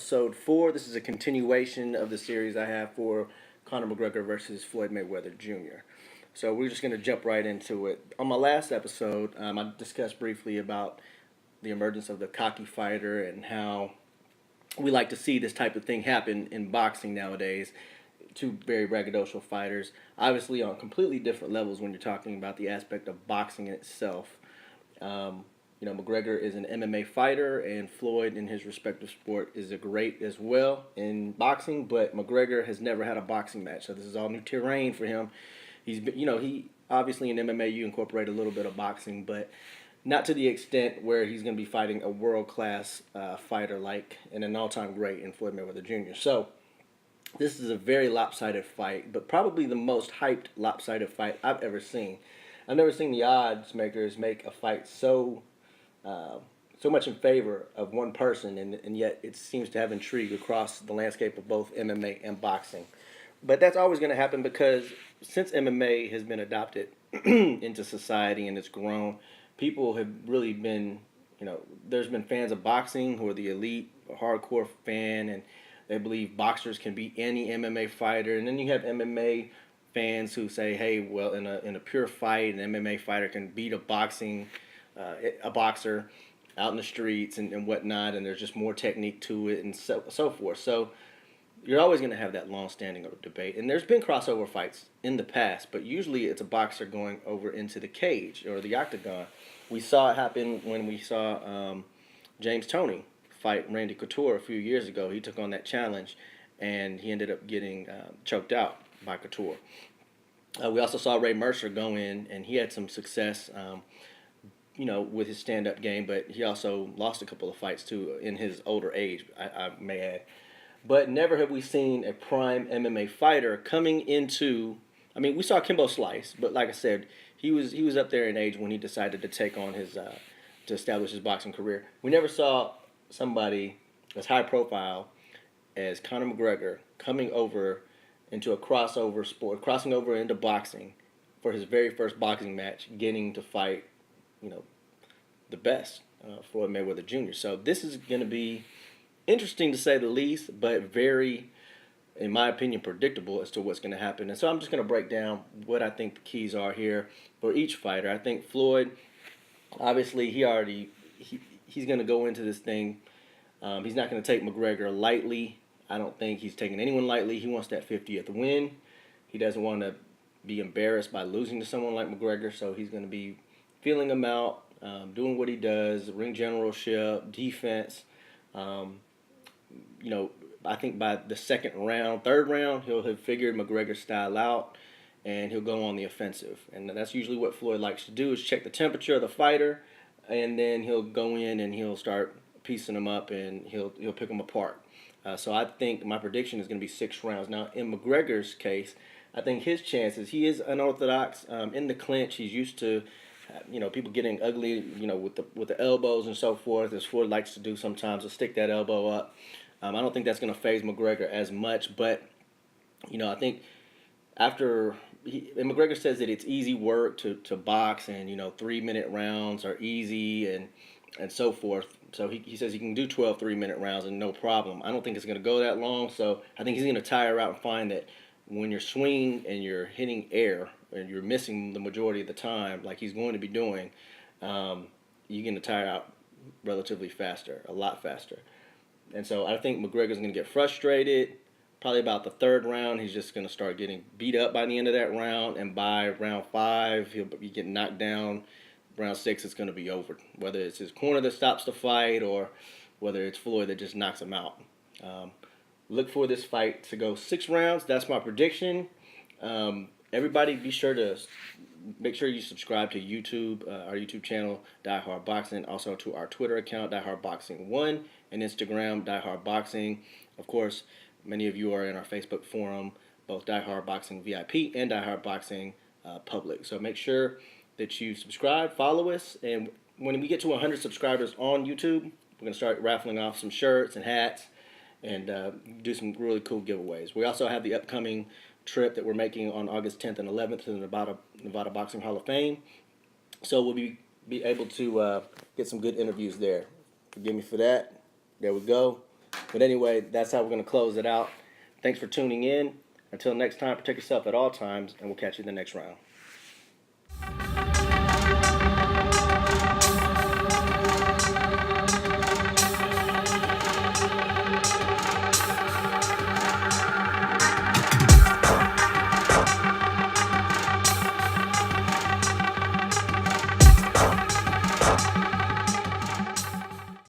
episode 4. This is a continuation of the series I have for Conor McGregor versus Floyd Mayweather Jr. So we're just going to jump right into it. On my last episode, I discussed briefly about the emergence of the cocky fighter and how we like to see this type of thing happen in boxing nowadays. Two very braggadocial fighters, obviously on completely different levels when you're talking about the aspect of boxing in itself. McGregor is an MMA fighter, and Floyd, in his respective sport, is a great as well in boxing. But McGregor has never had a boxing match, so this is all new terrain for him. He obviously in MMA you incorporate a little bit of boxing, but not to the extent where he's going to be fighting a world class fighter like and an all time great in Floyd Mayweather Jr. So this is a very lopsided fight, but probably the most hyped lopsided fight I've ever seen. I've never seen the odds makers make a fight so much in favor of one person, and yet it seems to have intrigue across the landscape of both MMA and boxing. But that's always going to happen because since MMA has been adopted into society and it's grown, people have really been, there's been fans of boxing who are the elite, hardcore fan, and they believe boxers can beat any MMA fighter. And then you have MMA fans who say, hey, well, in a pure fight, an MMA fighter can beat a boxer out in the streets and whatnot, and there's just more technique to it and so forth. So you're always going to have that long-standing debate. And there's been crossover fights in the past, but usually it's a boxer going over into the cage or the octagon. We saw it happen when we saw James Toney fight Randy Couture a few years ago. He took on that challenge, and he ended up getting choked out by Couture. We also saw Ray Mercer go in, and he had some success with his stand-up game, but he also lost a couple of fights, too, in his older age, I may add. But never have we seen a prime MMA fighter coming into... I mean, we saw Kimbo Slice, but like I said, he was up there in age when he decided to take on to establish his boxing career. We never saw somebody as high-profile as Conor McGregor coming over into a crossover sport, crossing over into boxing for his very first boxing match, getting to fight the best, Floyd Mayweather Jr. So this is going to be interesting to say the least, but very, in my opinion, predictable as to what's going to happen. And so I'm just going to break down what I think the keys are here for each fighter. I think Floyd, obviously, he's going to go into this thing. He's not going to take McGregor lightly. I don't think he's taking anyone lightly. He wants that 50th win. He doesn't want to be embarrassed by losing to someone like McGregor, so he's going to be feeling him out, doing what he does, ring generalship, defense. I think by the third round, he'll have figured McGregor's style out, and he'll go on the offensive. And that's usually what Floyd likes to do, is check the temperature of the fighter, and then he'll go in and he'll start piecing them up, and he'll pick them apart. So I think my prediction is going to be 6 rounds. Now, in McGregor's case, I think his chances, he is unorthodox in the clinch. He's used to people getting ugly, with the elbows and so forth, as Floyd likes to do sometimes, to stick that elbow up. I don't think that's going to faze McGregor as much, but, I think and McGregor says that it's easy work to box, and, 3-minute rounds are easy and so forth. So he says he can do 12 3-minute rounds and no problem. I don't think it's going to go that long, so I think he's going to tire out and find that when you're swinging and you're hitting air and you're missing the majority of the time, like he's going to be doing, you're going to tire out relatively faster, a lot faster. And so I think McGregor's going to get frustrated. Probably about the 3rd round, he's just going to start getting beat up by the end of that round, and by round 5, he'll be getting knocked down. Round 6, it's going to be over. Whether it's his corner that stops the fight or whether it's Floyd that just knocks him out. Look for this fight to go 6 rounds. That's my prediction. Everybody be sure to make sure you subscribe to YouTube, our YouTube channel, Die Hard Boxing. Also to our Twitter account, Die Hard Boxing 1, and Instagram, Die Hard Boxing. Of course, many of you are in our Facebook forum, both Die Hard Boxing VIP and Die Hard Boxing Public. So make sure that you subscribe, follow us, and when we get to 100 subscribers on YouTube, we're going to start raffling off some shirts and hats and do some really cool giveaways. We also have the upcoming trip that we're making on August 10th and 11th to the Nevada Boxing Hall of Fame. So we'll be able to get some good interviews there. Forgive me for that. There we go. But anyway, that's how we're going to close it out. Thanks for tuning in. Until next time, protect yourself at all times, and we'll catch you in the next round.